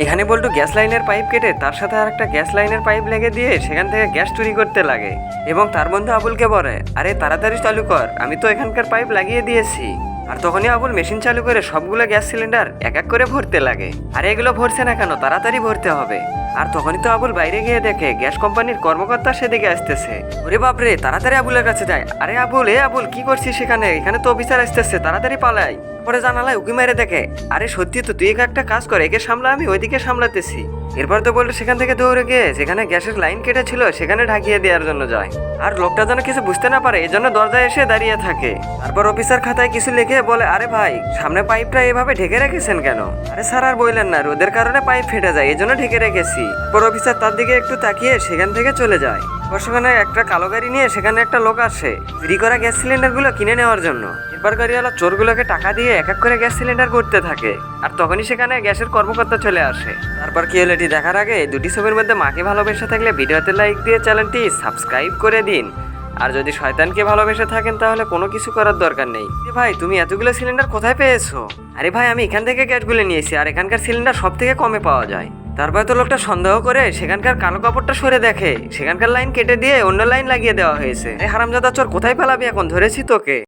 এখানে বল্টু গ্যাস লাইনের পাইপ কেটে তার সাথে আর একটা গ্যাস লাইনের পাইপ লেগে দিয়ে সেখান থেকে গ্যাস চুরি করতে লাগে এবং তার বন্ধু আবুলকে বলে, আরে তাড়াতাড়ি চালু কর, আমি তো এখানকার পাইপ লাগিয়ে দিয়েছি। আর তখনই আবুল মেশিন চালু করে সবগুলো গ্যাস সিলিন্ডার এক এক করে ভরতে লাগে। আর এগুলো ভরছে না কেন, তাড়াতাড়ি ভরতে হবে। আর তখনই তো আবুল বাইরে গিয়ে দেখে গ্যাস কোম্পানির কর্মকর্তা সেদিকে আসতেছে। ওরে বাপরে, তাড়াতাড়ি আবুলের কাছে যায়। আরে আবুল, আবুল কি করছিস সেখানে? এখানে তো অফিসার আসতেছে, তাড়াতাড়ি পালাই। পরে জানালায় উকি মেরে দেখে, আরে সত্যি তো, তুই একটা কাজ কর, একে সামলা, আমি ওইদিকে সামলাতেছি। এরপর তো বললো সেখান থেকে দৌড়ে গিয়ে যেখানে গ্যাসের লাইন কেটেছিল সেখানে ঢাকিয়ে দেওয়ার জন্য যায়। আর লোকটা যেন কিছু বুঝতে না পারে এজন্য দরজায় এসে দাঁড়িয়ে থাকে। তারপর অফিসার খাতায় কিছু লিখে বলে, আরে ভাই, সামনে পাইপটা এভাবে ঢেকে রেখেছেন কেন? আরে স্যার আর বললেন না, রোদের কারণে পাইপ ফেটে যায়, এই জন্য ঢেকে রেখেছি। পর অফিসার তার দিকে একটু তাকিয়ে সেখান থেকে চলে যায়। সেখানে একটা কালো গাড়ি নিয়ে সেখানে একটা লোক আসে চুরি করা গ্যাস সিলিন্ডার গুলো কিনে নেওয়ার জন্য। এরপর গাড়িওয়ালা চোরগুলোকে টাকা দিয়ে এক এক করে গ্যাস সিলিন্ডার করতে থাকে। আর তখনই সেখানে গ্যাসের কর্মকর্তা চলে আসে। তারপর কি হলো এটি দেখার আগে দুটি ছবির মধ্যে মাকে ভালোবেসে থাকলে ভিডিওতে লাইক দিয়ে চ্যানেলটি সাবস্ক্রাইব করে দিন। আর যদি শয়তানকে ভালোবেসে থাকেন তাহলে কোনো কিছু করার দরকার নেই। ভাই, তুমি এতগুলো সিলিন্ডার কোথায় পেয়েছো? আরে ভাই, আমি এখান থেকে গ্যাসগুলো নিয়েছি, আর এখানকার সিলিন্ডার সব থেকে কমে পাওয়া যায়। তারপরে তো লোকটা সন্দেহ করে সেখানকার কালো কাপড়টা সরে দেখে সেখানকার লাইন কেটে দিয়ে অন্য লাইন লাগিয়ে দেওয়া হয়েছে। এই হারামজাদা চোর, কোথায় পালাবি এখন? ধরেছি তোকে।